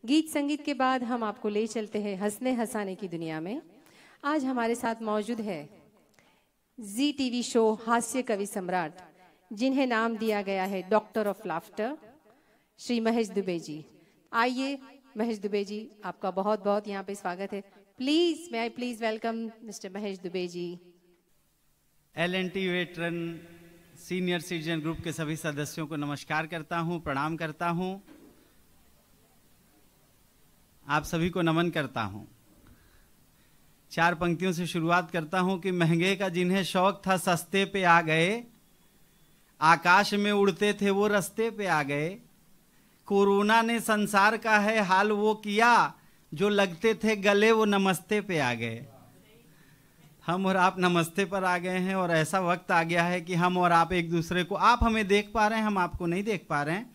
गीत संगीत के बाद हम आपको ले चलते हैं हंसने हंसाने की दुनिया में। आज हमारे साथ मौजूद है जी टीवी शो हास्य कवि सम्राट, जिन्हें नाम दिया गया है doctor of laughter, Shri Mahesh Dubey ji. आइए महेश दुबे जी, आपका बहुत बहुत यहाँ पे स्वागत है। Please may I please welcome mister Mahesh Dubey ji. L&T veteran senior citizen group के सभी सदस्यों को नमस्कार करता हूं, प्रणाम करता हूं, आप सभी को नमन करता हूं। 4 पंक्तियों से शुरुआत करता हूं कि महंगे का जिन्हें शौक था सस्ते पे आ गए, आकाश में उड़ते थे वो रस्ते पे आ गए। कोरोना ने संसार का है हाल वो किया, जो लगते थे गले वो नमस्ते पे आ गए। हम और आप नमस्ते पर आ गए हैं और ऐसा वक्त आ गया है कि हम और आप एक दूसरे को, आप हमें देख पा रहे हैं, हम आपको नहीं देख पा रहे हैं।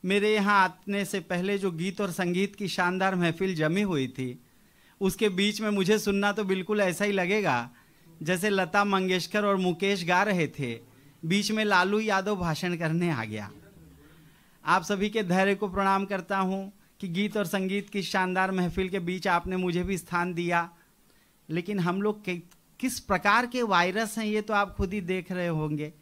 मेरे यहाँ आने से पहले जो गीत और संगीत की शानदार महफिल जमी हुई थी, उसके बीच में मुझे सुनना तो बिल्कुल ऐसा ही लगेगा जैसे लता मंगेशकर और मुकेश गा रहे थे, बीच में लालू यादव भाषण करने आ गया। आप सभी के धैर्य को प्रणाम करता हूँ कि गीत और संगीत की शानदार महफिल के बीच आपने मुझे भी स्थान दिया। लेकिन हम लोग किस प्रकार के वायरस हैं ये तो आप खुद ही देख रहे होंगे।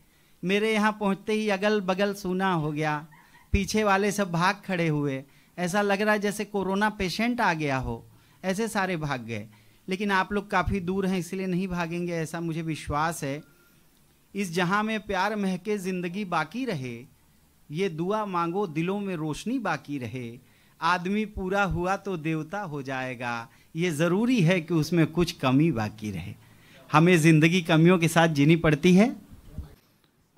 मेरे यहाँ पहुँचते ही अगल बगल सूना हो गया, पीछे वाले सब भाग खड़े हुए, ऐसा लग रहा है जैसे कोरोना पेशेंट आ गया हो, ऐसे सारे भाग गए। लेकिन आप लोग काफ़ी दूर हैं इसलिए नहीं भागेंगे, ऐसा मुझे विश्वास है। इस जहाँ में प्यार महके ज़िंदगी बाकी रहे, ये दुआ मांगो दिलों में रोशनी बाकी रहे। आदमी पूरा हुआ तो देवता हो जाएगा, ये ज़रूरी है कि उसमें कुछ कमी बाकी रहे। हमें ज़िंदगी कमियों के साथ जीनी पड़ती है।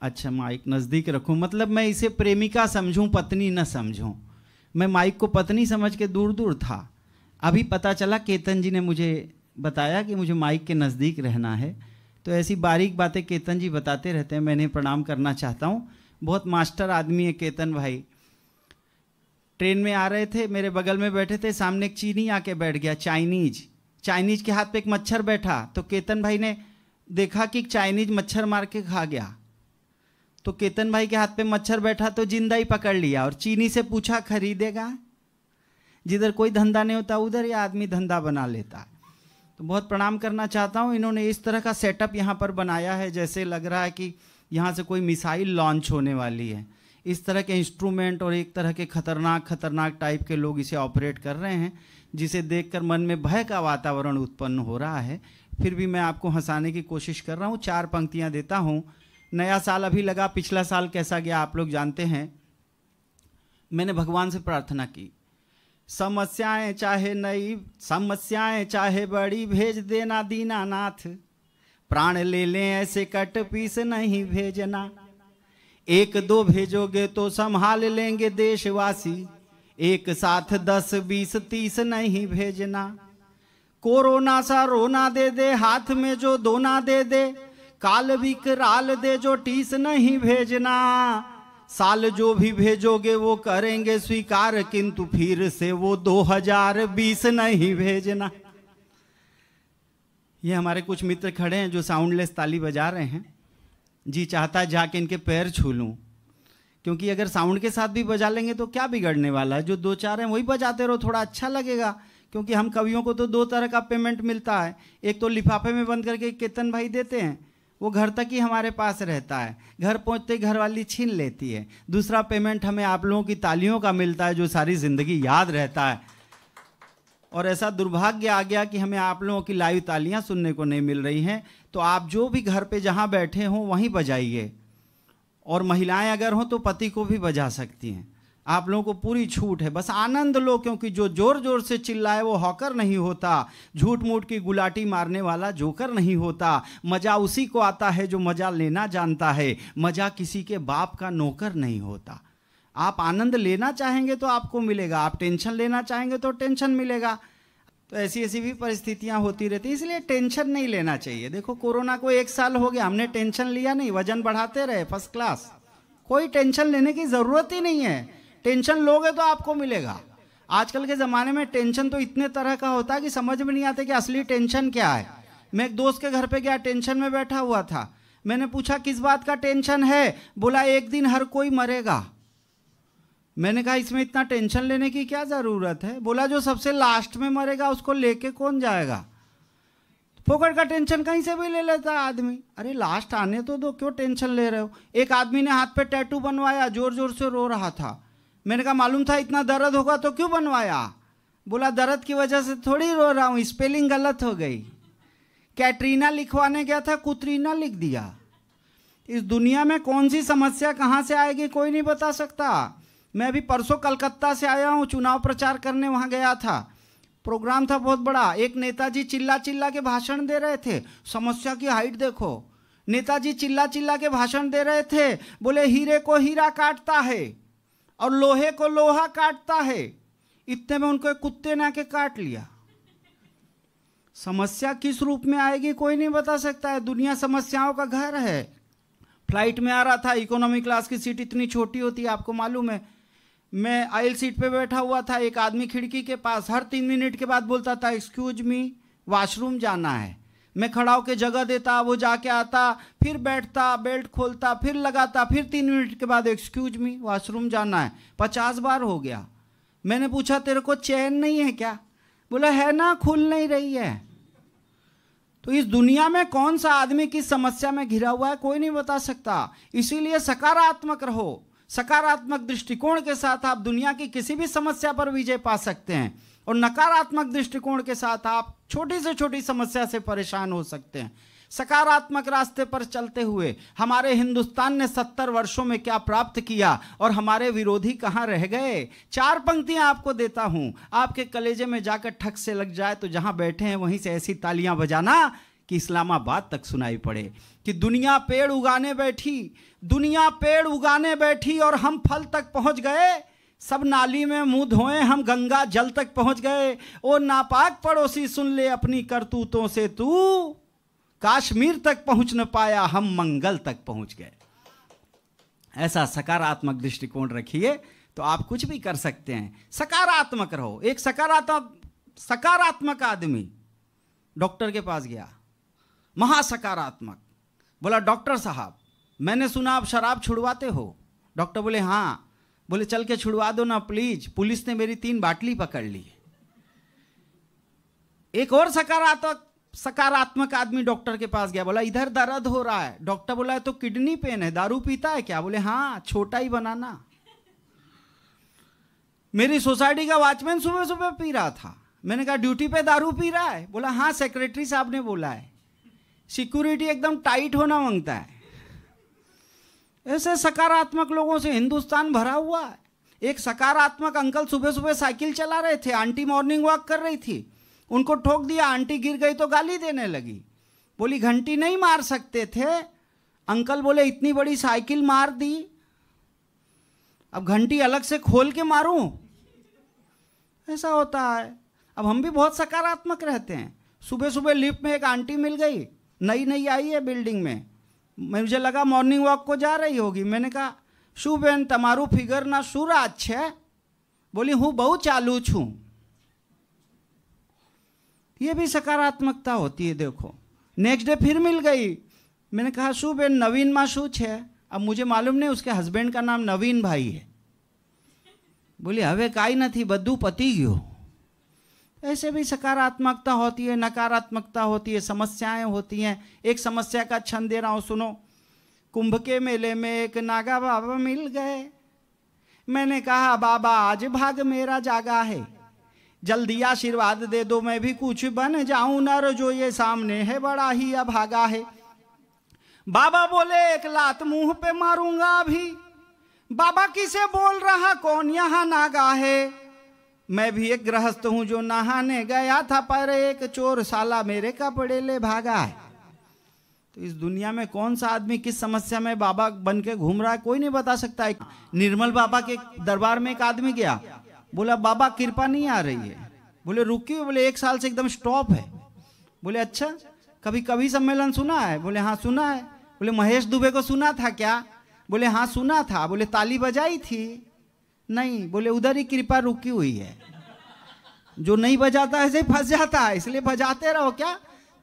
अच्छा, माइक नज़दीक रखूं, मतलब मैं इसे प्रेमिका समझूं, पत्नी न समझूं। मैं माइक को पत्नी समझ के दूर दूर था, अभी पता चला केतन जी ने मुझे बताया कि मुझे माइक के नज़दीक रहना है। तो ऐसी बारीक बातें केतन जी बताते रहते हैं, मैं इन्हें प्रणाम करना चाहता हूँ। बहुत मास्टर आदमी है केतन भाई। ट्रेन में आ रहे थे, मेरे बगल में बैठे थे, सामने एक चीनी आके बैठ गया, चाइनीज के हाथ पे एक मच्छर बैठा। तो केतन भाई ने देखा कि चाइनीज मच्छर मार के खा गया, तो केतन भाई के हाथ पे मच्छर बैठा तो जिंदा ही पकड़ लिया और चीनी से पूछा खरीदेगा। जिधर कोई धंधा नहीं होता उधर ये आदमी धंधा बना लेता है। तो बहुत प्रणाम करना चाहता हूँ। इन्होंने इस तरह का सेटअप यहाँ पर बनाया है जैसे लग रहा है कि यहाँ से कोई मिसाइल लॉन्च होने वाली है। इस तरह के इंस्ट्रूमेंट और एक तरह के खतरनाक टाइप के लोग इसे ऑपरेट कर रहे हैं, जिसे देखकर मन में भय का वातावरण उत्पन्न हो रहा है। फिर भी मैं आपको हंसाने की कोशिश कर रहा हूँ। 4 पंक्तियाँ देता हूँ। नया साल अभी लगा, पिछला साल कैसा गया आप लोग जानते हैं। मैंने भगवान से प्रार्थना की, समस्याएं चाहे नई, समस्याएं चाहे बड़ी, भेज देना दीनानाथ। प्राण ले लें ऐसे कट पीस नहीं भेजना, 1-2 भेजोगे तो संभाल लेंगे देशवासी, एक साथ 10, 20, 30 नहीं भेजना। कोरोना सा रोना दे दे, हाथ में जो दोना दे दे, काल विकराल दे जो टीस नहीं भेजना। साल जो भी भेजोगे वो करेंगे स्वीकार, किंतु फिर से वो 2020 नहीं भेजना। ये हमारे कुछ मित्र खड़े हैं जो साउंडलेस ताली बजा रहे हैं। जी चाहता है जाके इनके पैर छू लूं, क्योंकि अगर साउंड के साथ भी बजा लेंगे तो क्या बिगड़ने वाला है। जो 2-4 हैं वही बजाते रहो, थोड़ा अच्छा लगेगा। क्योंकि हम कवियों को तो 2 तरह का पेमेंट मिलता है, एक तो लिफाफे में बंद करके केतन भाई देते हैं, वो घर तक ही हमारे पास रहता है, घर पहुंचते घर वाली छीन लेती है। दूसरा पेमेंट हमें आप लोगों की तालियों का मिलता है, जो सारी ज़िंदगी याद रहता है। और ऐसा दुर्भाग्य आ गया कि हमें आप लोगों की लाइव तालियां सुनने को नहीं मिल रही हैं। तो आप जो भी घर पे जहां बैठे हों वहीं बजाइए, और महिलाएं अगर हों तो पति को भी बजा सकती हैं। आप लोगों को पूरी छूट है, बस आनंद लो, क्योंकि जो जोर जोर से चिल्लाए वो हॉकर नहीं होता, झूठ मूठ की गुलाटी मारने वाला जोकर नहीं होता। मज़ा उसी को आता है जो मज़ा लेना जानता है, मज़ा किसी के बाप का नौकर नहीं होता। आप आनंद लेना चाहेंगे तो आपको मिलेगा, आप टेंशन लेना चाहेंगे तो टेंशन मिलेगा। तो ऐसी भी परिस्थितियां होती रहती, इसलिए टेंशन नहीं लेना चाहिए। देखो कोरोना को 1 साल हो गया, हमने टेंशन लिया नहीं, वजन बढ़ाते रहे फर्स्ट क्लास, कोई टेंशन लेने की ज़रूरत ही नहीं है। टेंशन लोगे तो आपको मिलेगा। आजकल के ज़माने में टेंशन तो इतने तरह का होता है कि समझ में नहीं आता कि असली टेंशन क्या है। मैं एक दोस्त के घर पे गया, टेंशन में बैठा हुआ था। मैंने पूछा किस बात का टेंशन है, बोला एक दिन हर कोई मरेगा। मैंने कहा इसमें इतना टेंशन लेने की क्या जरूरत है। बोला जो सबसे लास्ट में मरेगा उसको लेके कौन जाएगा, फोकट का टेंशन कहीं से भी ले लेता है आदमी। अरे लास्ट आने तो दो, क्यों टेंशन ले रहे हो। एक आदमी ने हाथ पे टैटू बनवाया, जोर जोर से रो रहा था। मैंने कहा मालूम था इतना दर्द होगा तो क्यों बनवाया। बोला दर्द की वजह से थोड़ी रो रहा हूँ, स्पेलिंग गलत हो गई, कैटरीना लिखवाने गया था कुतरीना लिख दिया। इस दुनिया में कौन सी समस्या कहाँ से आएगी कोई नहीं बता सकता। मैं अभी परसों कलकत्ता से आया हूँ, चुनाव प्रचार करने वहाँ गया था। प्रोग्राम था बहुत बड़ा। एक नेताजी चिल्ला चिल्ला के भाषण दे रहे थे। समस्या की हाइट देखो, नेताजी चिल्ला चिल्ला के भाषण दे रहे थे। बोले हीरे को हीरा काटता है और लोहे को लोहा काटता है। इतने में उनको एक कुत्ते ने आके काट लिया। समस्या किस रूप में आएगी कोई नहीं बता सकता है। दुनिया समस्याओं का घर है। फ्लाइट में आ रहा था, इकोनॉमी क्लास की सीट इतनी छोटी होती है आपको मालूम है। मैं आइल सीट पे बैठा हुआ था, एक आदमी खिड़की के पास हर 3 मिनट के बाद बोलता था एक्सक्यूज मी वॉशरूम जाना है। मैं खड़ा होकर जगह देता, वो जाके आता, फिर बैठता, बेल्ट खोलता, फिर लगाता, फिर 3 मिनट के बाद एक्सक्यूज मी वॉशरूम जाना है। 50 बार हो गया। मैंने पूछा तेरे को चैन नहीं है क्या। बोला है ना, खुल नहीं रही है। तो इस दुनिया में कौन सा आदमी किस समस्या में घिरा हुआ है कोई नहीं बता सकता। इसीलिए सकारात्मक रहो। सकारात्मक दृष्टिकोण के साथ आप दुनिया की किसी भी समस्या पर विजय पा सकते हैं और नकारात्मक दृष्टिकोण के साथ आप छोटी से छोटी समस्या से परेशान हो सकते हैं। सकारात्मक रास्ते पर चलते हुए हमारे हिंदुस्तान ने 70 वर्षों में क्या प्राप्त किया और हमारे विरोधी कहाँ रह गए। 4 पंक्तियां आपको देता हूं, आपके कलेजे में जाकर ठक से लग जाए तो जहां बैठे हैं वहीं से ऐसी तालियां बजाना कि इस्लामाबाद तक सुनाई पड़े कि दुनिया पेड़ उगाने बैठी, दुनिया पेड़ उगाने बैठी और हम फल तक पहुंच गए। सब नाली में मुंह धोए, हम गंगा जल तक पहुंच गए। ओ नापाक पड़ोसी सुन ले अपनी करतूतों से तू, कश्मीर तक पहुंच न पाया हम मंगल तक पहुंच गए। ऐसा सकारात्मक दृष्टिकोण रखिए तो आप कुछ भी कर सकते हैं। सकारात्मक रहो। एक सकारात्मक आदमी डॉक्टर के पास गया, महासकारात्मक। बोला डॉक्टर साहब मैंने सुना आप शराब छुड़वाते हो। डॉक्टर बोले हाँ। बोले चल के छुड़वा दो ना प्लीज, पुलिस ने मेरी 3 बाटली पकड़ ली। एक और सकारात्मक आदमी डॉक्टर के पास गया। बोला इधर दर्द हो रहा है। डॉक्टर बोला है तो किडनी पेन है, दारू पीता है क्या। बोले हाँ, छोटा ही बनाना। मेरी सोसाइटी का वॉचमैन सुबह सुबह पी रहा था। मैंने कहा ड्यूटी पे दारू पी रहा है। बोला हाँ, सेक्रेटरी साहब ने बोला है। सिक्योरिटी एकदम टाइट होना मांगता है। ऐसे सकारात्मक लोगों से हिंदुस्तान भरा हुआ है। एक सकारात्मक अंकल सुबह सुबह साइकिल चला रहे थे, आंटी मॉर्निंग वॉक कर रही थी, उनको ठोक दिया, आंटी गिर गई तो गाली देने लगी। बोली घंटी नहीं मार सकते थे। अंकल बोले इतनी बड़ी साइकिल मार दी, अब घंटी अलग से खोल के मारूं। ऐसा होता है। अब हम भी बहुत सकारात्मक रहते हैं। सुबह सुबह लिफ्ट में एक आंटी मिल गई, नई आई है बिल्डिंग में। मुझे लगा मॉर्निंग वॉक को जा रही होगी। मैंने कहा शू बेन तमारू फिगर ना सूराज छे। बोली हूँ बहुत चालू छू। ये भी सकारात्मकता होती है। देखो नेक्स्ट डे फिर मिल गई। मैंने कहा शू बेन नवीन माँ शू छे। अब मुझे मालूम नहीं उसके हस्बैंड का नाम नवीन भाई है। बोली हवे काई नहीं, बद्दू पति गयो। ऐसे भी सकारात्मकता होती है, नकारात्मकता होती है, समस्याएं होती हैं। एक समस्या का क्षण दे रहा हूं, सुनो। कुंभ के मेले में एक नागा बाबा मिल गए। मैंने कहा बाबा आज भाग मेरा जागा है, जल्दी आशीर्वाद दे दो मैं भी कुछ बन जाऊं नर, जो ये सामने है बड़ा ही अभागा है। बाबा बोले एक लात मुंह पे मारूंगा अभी। बाबा किसे बोल रहा, कौन यहाँ नागा है। मैं भी एक गृहस्थ हूं जो नहाने गया था, पर एक चोर साला मेरे कपड़े ले भागा है। तो इस दुनिया में कौन सा आदमी किस समस्या में बाबा बन के घूम रहा है कोई नहीं बता सकता है। निर्मल बाबा के दरबार में एक आदमी गया, बोला बाबा कृपा नहीं आ रही है। बोले रुकिए। बोले 1 साल से एकदम स्टॉप है। बोले अच्छा, कभी कभी सम्मेलन सुना है। बोले हाँ सुना है। बोले महेश दुबे को सुना था क्या। बोले हाँ सुना था। बोले ताली बजाई थी। नहीं। बोले उधर ही कृपा रुकी हुई है, जो नहीं बजाता ऐसे ही फंस जाता है, इसलिए बजाते रहो। क्या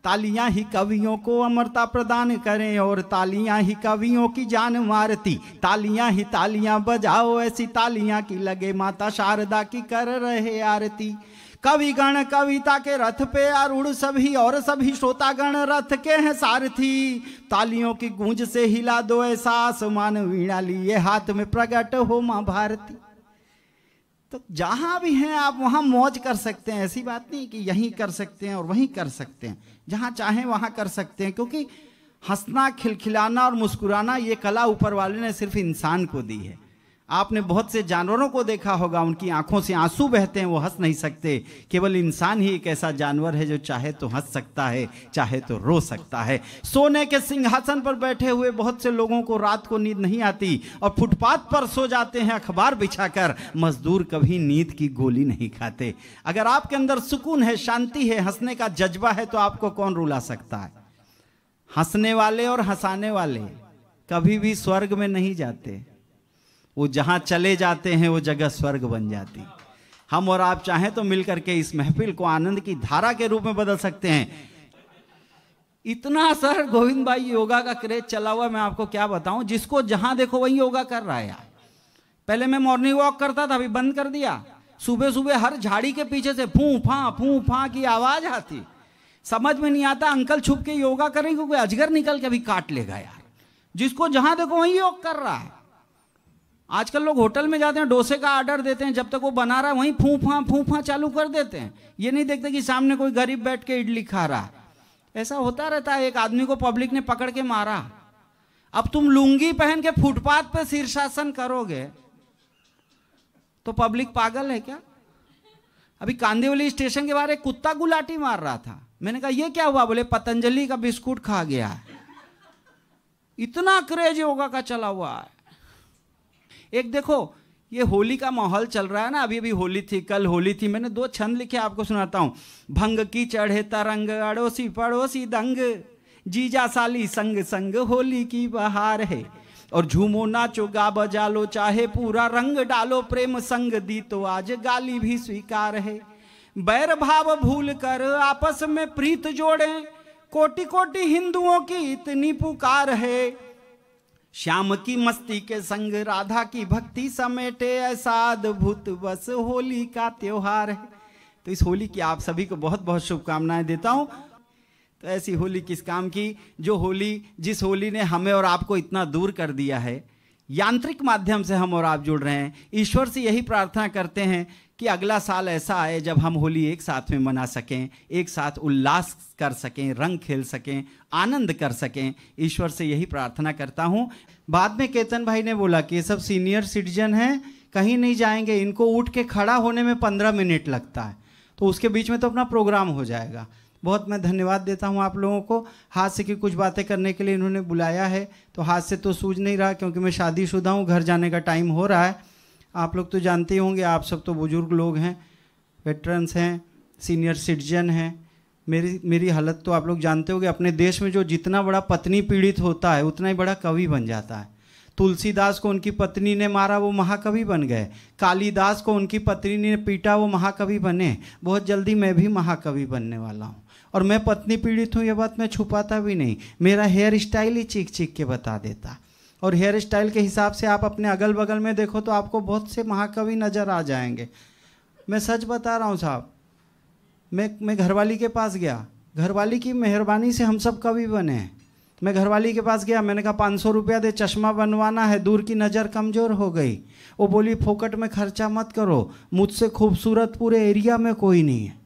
तालियां ही कवियों को अमरता प्रदान करें और तालियां ही कवियों की जान मारती। तालियां ही तालियां बजाओ, ऐसी तालियां की लगे माता शारदा की कर रहे आरती। कवि गण कविता के रथ पे आरूढ़ सभी और सभी श्रोतागण रथ के हैं सारथी। तालियों की गूंज से हिला दो ऐसा आसमान, वीणा लिए हाथ में प्रकट हो मां भारती। तो जहां भी हैं आप वहां मौज कर सकते हैं। ऐसी बात नहीं कि यहीं कर सकते हैं और वहीं कर सकते हैं, जहां चाहें वहां कर सकते हैं। क्योंकि हंसना, खिलखिलाना और मुस्कुराना ये कला ऊपर वाले ने सिर्फ इंसान को दी है। आपने बहुत से जानवरों को देखा होगा, उनकी आंखों से आंसू बहते हैं, वो हंस नहीं सकते। केवल इंसान ही एक ऐसा जानवर है जो चाहे तो हंस सकता है, चाहे तो रो सकता है। सोने के सिंहासन पर बैठे हुए बहुत से लोगों को रात को नींद नहीं आती और फुटपाथ पर सो जाते हैं अखबार बिछाकर। मजदूर कभी नींद की गोली नहीं खाते। अगर आपके अंदर सुकून है, शांति है, हंसने का जज्बा है, तो आपको कौन रुला सकता है। हंसने वाले और हंसाने वाले कभी भी स्वर्ग में नहीं जाते। वो जहां चले जाते हैं वो जगह स्वर्ग बन जाती। हम और आप चाहें तो मिलकर के इस महफिल को आनंद की धारा के रूप में बदल सकते हैं। इतना सर गोविंद भाई योगा का क्रेज चला हुआ, मैं आपको क्या बताऊं। जिसको जहां देखो वही योगा कर रहा है यार। पहले मैं मॉर्निंग वॉक करता था, अभी बंद कर दिया। सुबह सुबह हर झाड़ी के पीछे से फूं फा की आवाज आती। समझ में नहीं आता, अंकल छुप के योगा करें क्योंकि अजगर निकल के अभी काट लेगा यार। जिसको जहां देखो वही योग कर रहा है। आजकल लोग होटल में जाते हैं, डोसे का ऑर्डर देते हैं, जब तक वो बना रहा है वहीं फूं फा चालू कर देते हैं। ये नहीं देखते कि सामने कोई गरीब बैठ के इडली खा रहा है। ऐसा होता रहता है। एक आदमी को पब्लिक ने पकड़ के मारा। अब तुम लुंगी पहन के फुटपाथ पे शीर्षासन करोगे तो पब्लिक पागल है क्या। अभी कांदिवली स्टेशन के बाहर एक कुत्ता गुलाटी मार रहा था। मैंने कहा ये क्या हुआ, बोले पतंजलि का बिस्कुट खा गया है। इतना क्रेज योगा का चला हुआ है। एक देखो, ये होली का माहौल चल रहा है ना। अभी अभी होली थी, कल होली थी। मैंने 2 छंद लिखे आपको सुनाता हूं। भंग की चढ़े तरंग, अड़ोसी पड़ोसी दंग, जीजा साली संग संग होली की बहार है। और झूमो नाचो गा बजा लो, चाहे पूरा रंग डालो, प्रेम संग दी तो आज गाली भी स्वीकार है। बैर भाव भूल कर आपस में प्रीत जोड़े, कोटि कोटि हिंदुओं की इतनी पुकार है। श्याम की मस्ती के संग राधा की भक्ति समेटे, ऐसा अद्भुत बस होली का त्योहार है। तो इस होली की आप सभी को बहुत बहुत शुभकामनाएं देता हूं। तो ऐसी होली किस काम की, जिस होली ने हमें और आपको इतना दूर कर दिया है। यांत्रिक माध्यम से हम और आप जुड़ रहे हैं। ईश्वर से यही प्रार्थना करते हैं कि अगला साल ऐसा आए जब हम होली एक साथ में मना सकें, एक साथ उल्लास कर सकें, रंग खेल सकें, आनंद कर सकें। ईश्वर से यही प्रार्थना करता हूं। बाद में केतन भाई ने बोला कि ये सब सीनियर सिटीजन हैं, कहीं नहीं जाएंगे, इनको उठ के खड़ा होने में 15 मिनट लगता है, तो उसके बीच में तो अपना प्रोग्राम हो जाएगा। बहुत मैं धन्यवाद देता हूं आप लोगों को। हास्य की कुछ बातें करने के लिए इन्होंने बुलाया है, तो हास्य तो सूझ नहीं रहा क्योंकि मैं शादीशुदा हूं, घर जाने का टाइम हो रहा है। आप लोग तो जानते ही होंगे, आप सब तो बुजुर्ग लोग हैं, वेटरन्स हैं, सीनियर सिटीजन हैं। मेरी हालत तो आप लोग जानते होंगे। अपने देश में जो जितना बड़ा पत्नी पीड़ित होता है उतना ही बड़ा कवि बन जाता है। तुलसीदास को उनकी पत्नी ने मारा, वो महाकवि बन गए। कालिदास को उनकी पत्नी ने पीटा, वो महाकवि बने। बहुत जल्दी मैं भी महाकवि बनने वाला हूँ। और मैं पत्नी पीड़ित हूँ, ये बात मैं छुपाता भी नहीं। मेरा हेयर स्टाइल ही चीख चीख के बता देता। और हेयर स्टाइल के हिसाब से आप अपने अगल बगल में देखो तो आपको बहुत से महाकवि नज़र आ जाएंगे। मैं सच बता रहा हूँ साहब। मैं घरवाली के पास गया, घरवाली की मेहरबानी से हम सब कवि बने हैं। मैं घरवाली के पास गया, मैंने कहा 500 रुपया दे, चश्मा बनवाना है, दूर की नज़र कमज़ोर हो गई। वो बोली फोकट में खर्चा मत करो, मुझसे खूबसूरत पूरे एरिया में कोई नहीं है।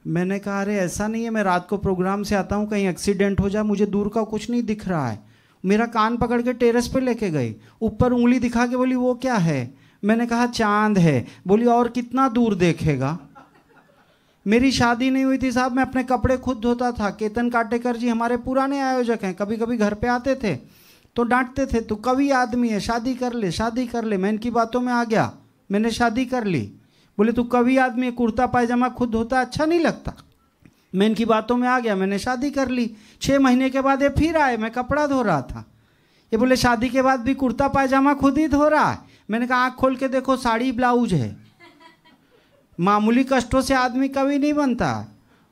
मैंने कहा अरे ऐसा नहीं है, मैं रात को प्रोग्राम से आता हूँ, कहीं एक्सीडेंट हो जाए, मुझे दूर का कुछ नहीं दिख रहा है। मेरा कान पकड़ के टेरेस पे लेके गई, ऊपर उंगली दिखा के बोली वो क्या है। मैंने कहा चांद है। बोली और कितना दूर देखेगा। मेरी शादी नहीं हुई थी साहब, मैं अपने कपड़े खुद धोता था। केतन काटेकर जी हमारे पुराने आयोजक हैं, कभी कभी घर पे आते थे तो डांटते थे, तो कवि आदमी है, शादी कर ले, शादी कर ले। मैं इनकी बातों में आ गया, मैंने शादी कर ली। बोले तू कवि आदमी है, कुर्ता पायजामा खुद धोता, अच्छा नहीं लगता। मैं इनकी बातों में आ गया, मैंने शादी कर ली। 6 महीने के बाद ये फिर आए, मैं कपड़ा धो रहा था। ये बोले शादी के बाद भी कुर्ता पायजामा खुद ही धो रहा है। मैंने कहा आँख खोल के देखो, साड़ी ब्लाउज है। मामूली कष्टों से आदमी कवि नहीं बनता।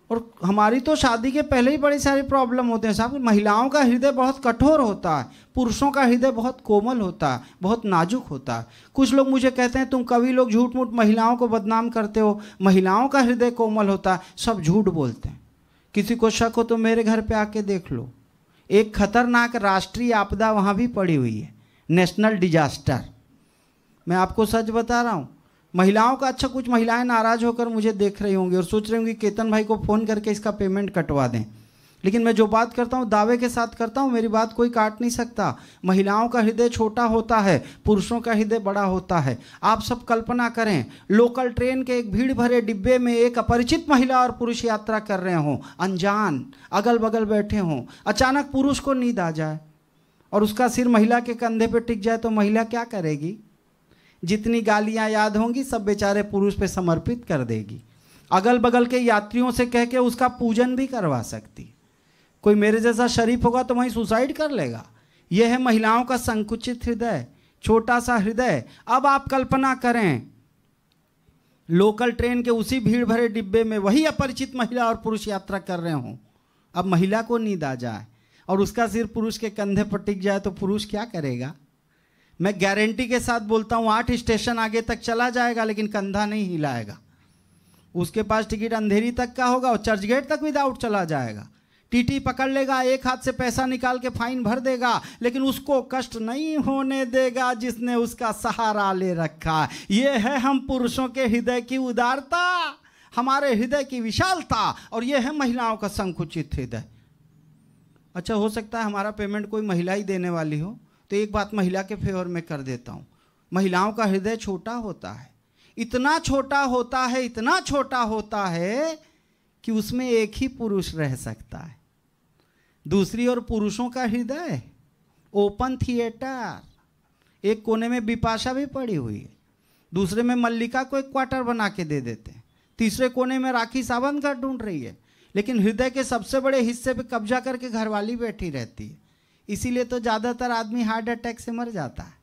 और हमारी तो शादी के पहले ही बड़ी सारी प्रॉब्लम होते हैं साहब। महिलाओं का हृदय बहुत कठोर होता है, पुरुषों का हृदय बहुत कोमल होता है, बहुत नाजुक होता है। कुछ लोग मुझे कहते हैं तुम कवि लोग झूठ मूठ महिलाओं को बदनाम करते हो, महिलाओं का हृदय कोमल होता है। सब झूठ बोलते हैं। किसी को शक हो तो मेरे घर पे आके देख लो, एक खतरनाक राष्ट्रीय आपदा वहाँ भी पड़ी हुई है, नेशनल डिजास्टर। मैं आपको सच बता रहा हूँ। महिलाओं का, अच्छा कुछ महिलाएं नाराज होकर मुझे देख रही होंगी और सोच रही होंगी केतन भाई को फ़ोन करके इसका पेमेंट कटवा दें, लेकिन मैं जो बात करता हूँ दावे के साथ करता हूँ, मेरी बात कोई काट नहीं सकता। महिलाओं का हृदय छोटा होता है, पुरुषों का हृदय बड़ा होता है। आप सब कल्पना करें, लोकल ट्रेन के एक भीड़ भरे डिब्बे में एक अपरिचित महिला और पुरुष यात्रा कर रहे हों, अनजान, अगल बगल बैठे हों। अचानक पुरुष को नींद आ जाए और उसका सिर महिला के कंधे पर टिक जाए तो महिला क्या करेगी? जितनी गालियां याद होंगी सब बेचारे पुरुष पे समर्पित कर देगी। अगल बगल के यात्रियों से कह के उसका पूजन भी करवा सकती। कोई मेरे जैसा शरीफ होगा तो वहीं सुसाइड कर लेगा। यह है महिलाओं का संकुचित हृदय, छोटा सा हृदय। अब आप कल्पना करें, लोकल ट्रेन के उसी भीड़ भरे डिब्बे में वही अपरिचित महिला और पुरुष यात्रा कर रहे हों। अब महिला को नींद आ जाए और उसका सिर पुरुष के कंधे पर टिक जाए तो पुरुष क्या करेगा? मैं गारंटी के साथ बोलता हूँ 8 स्टेशन आगे तक चला जाएगा लेकिन कंधा नहीं हिलाएगा। उसके पास टिकट अंधेरी तक का होगा और चर्चगेट तक विदाउट चला जाएगा। टीटी पकड़ लेगा, एक हाथ से पैसा निकाल के फाइन भर देगा, लेकिन उसको कष्ट नहीं होने देगा जिसने उसका सहारा ले रखा। ये है हम पुरुषों के हृदय की उदारता, हमारे हृदय की विशालता, और ये है महिलाओं का संकुचित हृदय। अच्छा, हो सकता है हमारा पेमेंट कोई महिला ही देने वाली हो, तो एक बात महिला के फेवर में कर देता हूँ। महिलाओं का हृदय छोटा होता है, इतना छोटा होता है, इतना छोटा होता है कि उसमें एक ही पुरुष रह सकता है। दूसरी ओर पुरुषों का हृदय ओपन थिएटर, एक कोने में बिपाशा भी पड़ी हुई है, दूसरे में मल्लिका को एक क्वार्टर बना के दे देते हैं, तीसरे कोने में राखी सावंत घर ढूंढ रही है, लेकिन हृदय के सबसे बड़े हिस्से पे कब्जा करके घरवाली बैठी रहती है। इसीलिए तो ज़्यादातर आदमी हार्ट अटैक से मर जाता है।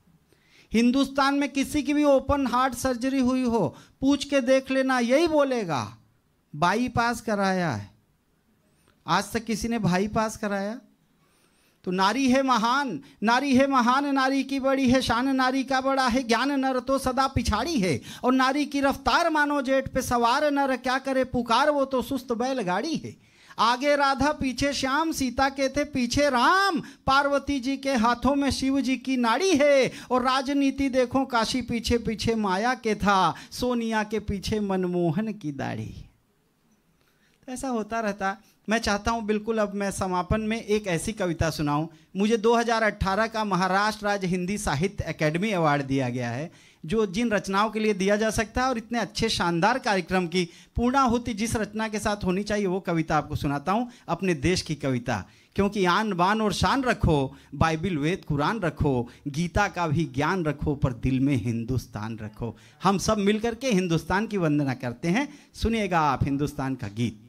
हिंदुस्तान में किसी की भी ओपन हार्ट सर्जरी हुई हो, पूछ के देख लेना, यही बोलेगा बाईपास कराया है। आज तक किसी ने बाईपास कराया? तो नारी है महान, नारी है महान, नारी की बड़ी है शान, नारी का बड़ा है ज्ञान, नर तो सदा पिछाड़ी है, और नारी की रफ्तार मानो जेठ पे सवार, नर क्या करे पुकार, वो तो सुस्त बैलगाड़ी है। आगे राधा पीछे श्याम, सीता के थे पीछे राम, पार्वती जी के हाथों में शिव जी की नाड़ी है, और राजनीति देखो काशी पीछे पीछे माया के था, सोनिया के पीछे मनमोहन की दाढ़ी। ऐसा होता रहता। मैं चाहता हूं बिल्कुल अब मैं समापन में एक ऐसी कविता सुनाऊं। मुझे 2018 का महाराष्ट्र राज्य हिंदी साहित्य अकेडमी अवार्ड दिया गया है, जो जिन रचनाओं के लिए दिया जा सकता है, और इतने अच्छे शानदार कार्यक्रम की पूर्णाहुति जिस रचना के साथ होनी चाहिए वो कविता आपको सुनाता हूं, अपने देश की कविता। क्योंकि आन बान और शान रखो, बाइबिल वेद कुरान रखो, गीता का भी ज्ञान रखो, पर दिल में हिंदुस्तान रखो। हम सब मिलकर के हिंदुस्तान की वंदना करते हैं। सुनिएगा आप हिंदुस्तान का गीत।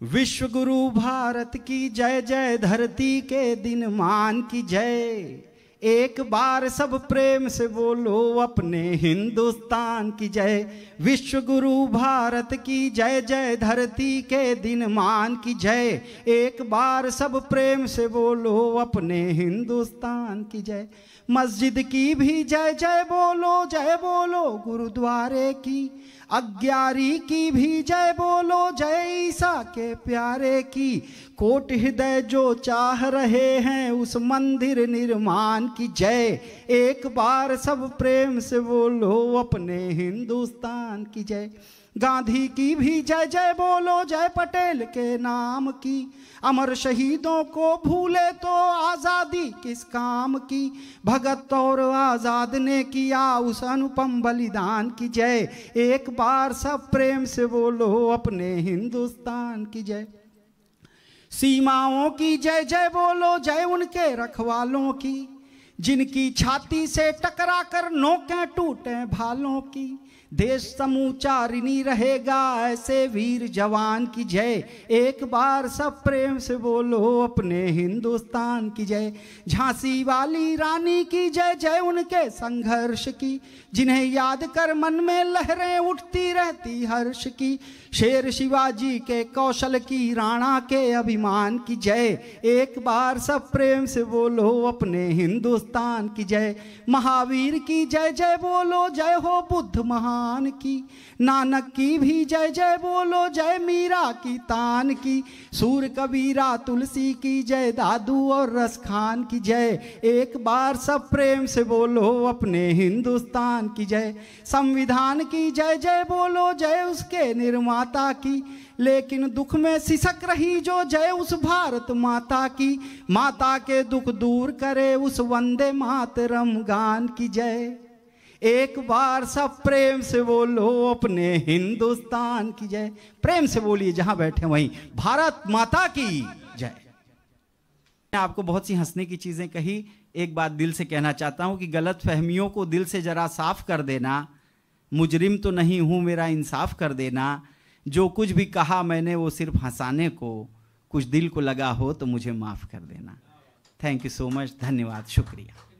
विश्व गुरु भारत की जय जय, धरती के दिन मान की जय, एक बार सब प्रेम से बोलो अपने हिंदुस्तान की जय। विश्व गुरु भारत की जय जय, धरती के दिन मान की जय, एक बार सब प्रेम से बोलो अपने हिंदुस्तान की जय। मस्जिद की भी जय जय बोलो गुरुद्वारे की, अग्यारी की भी जय बोलो जय ईसा के प्यारे की, कोट हृदय जो चाह रहे हैं उस मंदिर निर्माण की जय, एक बार सब प्रेम से बोलो अपने हिंदुस्तान की जय। गांधी की भी जय जय बोलो, जय पटेल के नाम की, अमर शहीदों को भूले तो आज़ादी किस काम की, भगत और आज़ाद ने किया उस अनुपम बलिदान की जय, एक बार सब प्रेम से बोलो अपने हिंदुस्तान की जय। सीमाओं की जय जय बोलो, जय उनके रखवालों की, जिनकी छाती से टकरा कर नोकें टूटे भालों की, देश समूचा ऋणी रहेगा ऐसे वीर जवान की जय। एक बार सब प्रेम से बोलो अपने हिंदुस्तान की जय। झांसी वाली रानी की जय जय उनके संघर्ष की, जिन्हें याद कर मन में लहरें उठती रहती हर्ष की। शेर शिवाजी के कौशल की, राणा के अभिमान की जय। एक बार सब प्रेम से बोलो अपने हिंदुस्तान की जय। महावीर की जय जय बोलो, जय हो बुद्ध महान की। नानक की भी जय जय बोलो, जय मीरा की तान की। सूर कबीरा तुलसी की जय, दादू और रसखान की जय। एक बार सब प्रेम से बोलो अपने हिंदुस्तान की जय। संविधान की जय जय बोलो, जय उसके निर्माता की। लेकिन दुख में सिसक रही जो, जय उस भारत माता की। माता के दुख दूर करे उस वंदे मातरम गान की जय। एक बार सब प्रेम से बोलो अपने हिंदुस्तान की जय। प्रेम से बोलिए जहां बैठे वहीं, भारत माता की जय। मैं आपको बहुत सी हंसने की चीजें कही, एक बात दिल से कहना चाहता हूं कि गलत फहमियों को दिल से जरा साफ कर देना। मुजरिम तो नहीं हूं, मेरा इंसाफ कर देना। जो कुछ भी कहा मैंने वो सिर्फ हंसाने को, कुछ दिल को लगा हो तो मुझे माफ कर देना। थैंक यू सो मच, धन्यवाद, शुक्रिया।